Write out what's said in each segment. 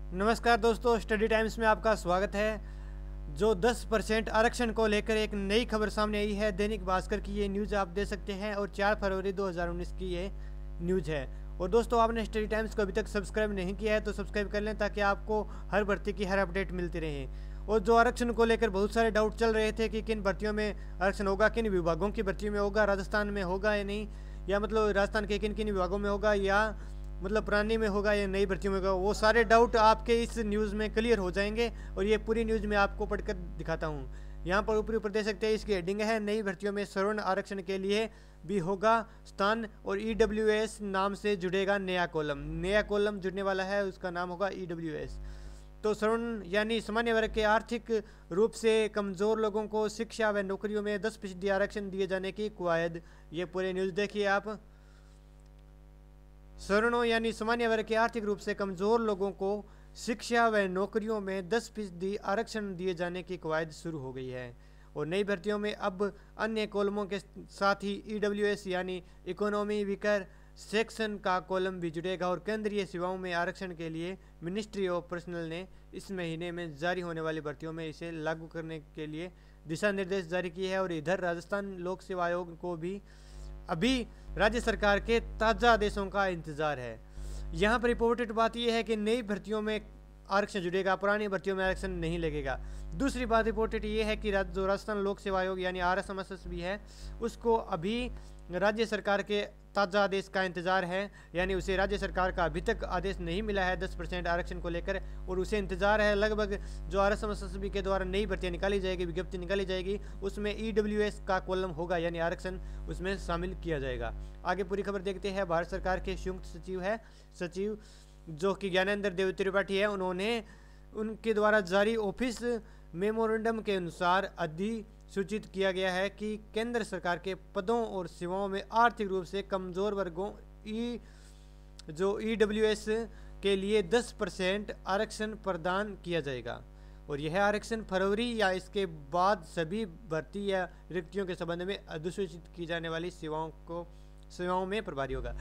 नमस्कार दोस्तों, study times में आपका स्वागत है। जो 10% आरक्षण को लेकर एक नई खबर सामने आई है, दैनिक भास्कर की ये न्यूज़ आप दे सकते हैं और 4 फरवरी 2019 की ये न्यूज़ है। और दोस्तों, आपने स्टडी टाइम्स को अभी तक सब्सक्राइब नहीं किया है तो सब्सक्राइब कर लें ताकि आपको हर भर्ती की हर अपडेट मिलती रहे। और जो आरक्षण को लेकर बहुत सारे डाउट चल रहे थे कि किन भर्तियों में आरक्षण होगा, किन विभागों की भर्ती में होगा, राजस्थान में होगा या नहीं, या मतलब राजस्थान के किन किन विभागों में होगा, या मतलब पुरानी में होगा या नई भर्तियों में होगा, वो सारे डाउट आपके इस न्यूज़ में क्लियर हो जाएंगे। और ये पूरी न्यूज़ मैं आपको पढ़कर दिखाता हूँ। यहाँ पर ऊपरी ऊपर देख सकते हैं, इसकी हेडिंग है नई भर्तियों में सवर्ण आरक्षण के लिए भी होगा स्थान और ईडब्ल्यूएस नाम से जुड़ेगा नया कॉलम जुड़ने वाला है, उसका नाम होगा ईडब्ल्यूएस। तो सवर्ण यानी सामान्य वर्ग के आर्थिक रूप से कमज़ोर लोगों को शिक्षा व नौकरियों में 10% आरक्षण दिए जाने की कवायद। ये पूरे न्यूज़ देखिए आप। सवर्णों यानी सामान्य वर्ग के आर्थिक रूप से कमजोर लोगों को शिक्षा व नौकरियों में 10% आरक्षण दिए जाने की कवायद शुरू हो गई है। और नई भर्तियों में अब अन्य कॉलमों के साथ ही ईडब्ल्यूएस यानी इकोनॉमी वीकर सेक्शन का कॉलम भी जुड़ेगा। और केंद्रीय सेवाओं में आरक्षण के लिए मिनिस्ट्री ऑफ पर्सनल ने इस महीने में जारी होने वाली भर्तियों में इसे लागू करने के लिए दिशा निर्देश जारी किए हैं। और इधर राजस्थान लोक सेवा आयोग को भी अभी राज्य सरकार के ताज़ा आदेशों का इंतजार है। यहाँ पर रिपोर्टेड बात यह है कि नई भर्तियों में आरक्षण जुड़ेगा, पुरानी भर्तियों में आरक्षण नहीं लगेगा। दूसरी बात रिपोर्टेड ये है कि जो राजस्थान लोक सेवा आयोग यानी RSMS भी है, उसको अभी राज्य सरकार के ताज़ा आदेश का इंतजार है। यानी उसे राज्य सरकार का अभी तक आदेश नहीं मिला है 10% आरक्षण को लेकर, और उसे इंतजार है लगभग जो RSMS के द्वारा नई भर्तियाँ निकाली जाएगी, विज्ञप्ति निकाली जाएगी, उसमें ईडब्ल्यूएस का कॉलम होगा यानी आरक्षण उसमें शामिल किया जाएगा। आगे पूरी खबर देखते हैं। भारत सरकार के संयुक्त सचिव जो कि ज्ञानेंद्र देव त्रिपाठी है, उनके द्वारा जारी ऑफिस मेमोरेंडम के अनुसार अधिसूचित किया गया है कि केंद्र सरकार के पदों और सेवाओं में आर्थिक रूप से कमजोर वर्गों जो ईडब्ल्यूएस के लिए 10% आरक्षण प्रदान किया जाएगा। और यह आरक्षण फरवरी या इसके बाद सभी भर्ती या रिक्तियों के संबंध में अधिसूचित की जाने वाली सेवाओं में प्रभावी होगा।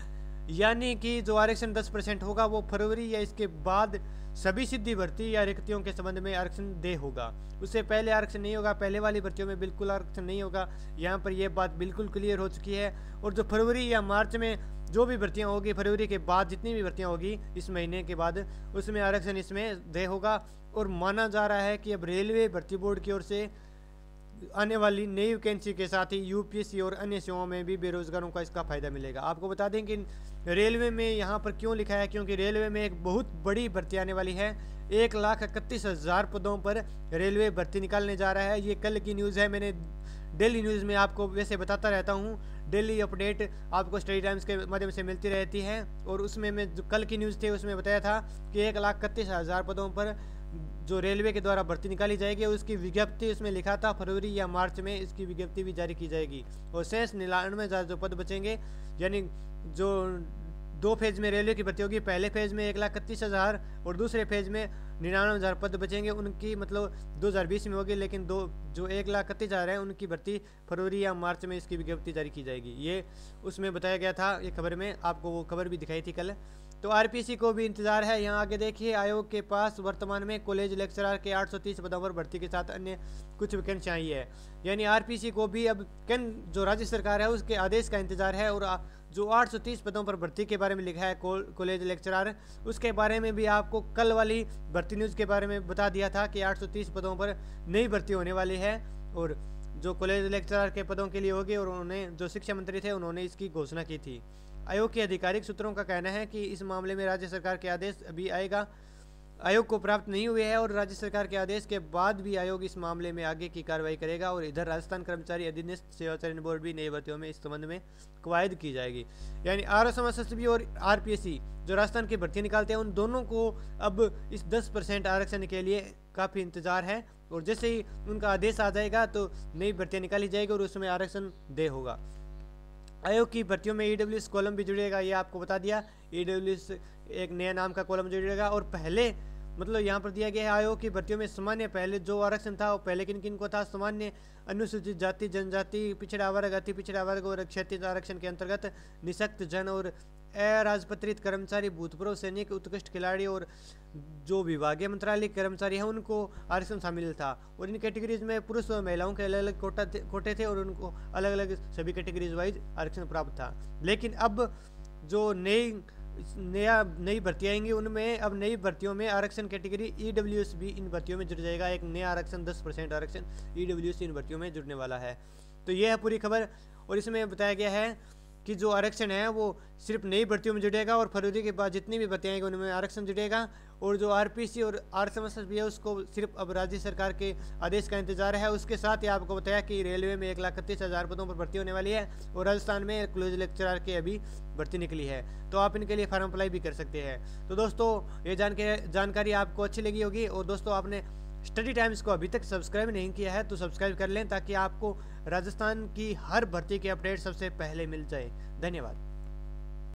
यानी कि जो आरक्षण 10% होगा वो फरवरी या इसके बाद सभी सीधी भर्ती या रिक्तियों के संबंध में आरक्षण दे होगा। उससे पहले आरक्षण नहीं होगा, पहले वाली भर्तियों में बिल्कुल आरक्षण नहीं होगा। यहाँ पर यह बात बिल्कुल क्लियर हो चुकी है। और जो फरवरी या मार्च में जो भी भर्तियाँ होगी, फरवरी के बाद जितनी भी भर्तियाँ होगी इस महीने के बाद, उसमें आरक्षण इसमें दे होगा। और माना जा रहा है कि अब रेलवे भर्ती बोर्ड की ओर से आने वाली नई वैकेंसी के साथ ही यूपीएससी और अन्य सेवाओं में भी बेरोजगारों का इसका फायदा मिलेगा। आपको बता दें कि रेलवे में यहाँ पर क्यों लिखा है, क्योंकि रेलवे में एक बहुत बड़ी भर्ती आने वाली है। 1,31,000 पदों पर रेलवे भर्ती निकालने जा रहा है। ये कल की न्यूज़ है। मैंने डेली न्यूज़ में आपको वैसे बताता रहता हूँ, डेली अपडेट आपको स्टडी टाइम्स के माध्यम से मिलती रहती है। और उसमें मैं जो कल की न्यूज़ थी उसमें बताया था कि 1,31,000 पदों पर जो रेलवे के द्वारा भर्ती निकाली जाएगी, उसकी विज्ञप्ति उसमें लिखा था फरवरी या मार्च में इसकी विज्ञप्ति भी जारी की जाएगी। और शेष 99,000 जो पद बचेंगे, यानी जो 2 फेज में रेलवे की भर्ती होगी, पहले फेज में 1,31,000 और दूसरे फेज में 99,000 पद बचेंगे, उनकी मतलब 2020 में होगी। लेकिन जो 1,31,000 है उनकी भर्ती फरवरी या मार्च में इसकी विज्ञप्ति जारी की जाएगी। ये उसमें बताया गया था, ये खबर में आपको वो खबर भी दिखाई थी कल। तो आरपीसी को भी इंतजार है। यहाँ आगे देखिए, आयोग के पास वर्तमान में कॉलेज लेक्चरर के 830 पदों पर भर्ती के साथ अन्य कुछ वैकेंसी आई है। यानी आरपीसी को भी अब जो राज्य सरकार है उसके आदेश का इंतजार है। और जो 830 पदों पर भर्ती के बारे में लिखा है कॉलेज लेक्चरर, उसके बारे में भी आपको कल वाली भर्ती न्यूज़ के बारे में बता दिया था कि 830 पदों पर नई भर्ती होने वाली है। और जो कॉलेज लेक्चरर के पदों के लिए होगी, और उन्होंने जो शिक्षा मंत्री थे उन्होंने इसकी घोषणा की थी। आयोग के आधिकारिक सूत्रों का कहना है कि इस मामले में राज्य सरकार के आदेश अभी आएगा, आयोग को प्राप्त नहीं हुए हैं। और राज्य सरकार के आदेश के बाद भी आयोग इस मामले में आगे की कार्रवाई करेगा। और इधर राजस्थान कर्मचारी अधिनियम सेवा चयन बोर्ड भी नई भर्तियों में इस संबंध में कवायद की जाएगी। यानी RSMS और RPSC जो राजस्थान की भर्ती निकालते हैं, उन दोनों को अब इस 10% आरक्षण के लिए काफ़ी इंतजार है। और जैसे ही उनका आदेश आ जाएगा तो नई भर्तियाँ निकाली जाएगी और उसमें आरक्षण दे होगा। आयोग की भर्तियों में ईडब्ल्यूएस कॉलम भी जुड़ेगा, ये आपको बता दिया। ईडब्ल्यूएस एक नया नाम का कॉलम जुड़ेगा। और पहले मतलब यहाँ पर दिया गया है आयोग की भर्तियों में सामान्य पहले जो आरक्षण था वो पहले किन किन को था। सामान्य, अनुसूचित जाति जनजाति, पिछड़ा वर्ग, अति पिछड़ा वर्ग और क्षैतिज आरक्षण के अंतर्गत निःशक्त जन और अराजपत्रित कर्मचारी, भूतपूर्व सैनिक, उत्कृष्ट खिलाड़ी और जो विभागीय मंत्रालय कर्मचारी हैं उनको आरक्षण शामिल था। और इन कैटेगरीज में पुरुष और महिलाओं के अलग अलग कोटे थे और उनको अलग अलग सभी कैटेगरीज वाइज आरक्षण प्राप्त था। लेकिन अब जो नई भर्ती आएंगी उनमें अब नई भर्तियों में आरक्षण कैटेगरी ईडब्ल्यूएस भी इन भर्तियों में जुड़ जाएगा। एक नया आरक्षण 10% आरक्षण ईडब्ल्यूएस इन भर्तियों में जुड़ने वाला है। तो यह है पूरी खबर। और इसमें बताया गया है कि जो आरक्षण है वो सिर्फ नई भर्तियों में जुड़ेगा और फरवरी के बाद जितनी भी भर्तियाँ आएंगी उनमें आरक्षण जुड़ेगा। और जो आरपीसी और आरएसएमएस भी है उसको सिर्फ अब राज्य सरकार के आदेश का इंतजार है। उसके साथ ही आपको बताया कि रेलवे में 1,31,000 पदों पर भर्ती होने वाली है और राजस्थान में क्लोज लेक्चरर की अभी भर्ती निकली है, तो आप इनके लिए फॉर्म अप्लाई भी कर सकते हैं। तो दोस्तों ये जानकारी आपको अच्छी लगी होगी। और दोस्तों आपने स्टडी टाइम्स को अभी तक सब्सक्राइब नहीं किया है तो सब्सक्राइब कर लें ताकि आपको राजस्थान की हर भर्ती की अपडेट सबसे पहले मिल जाए। धन्यवाद।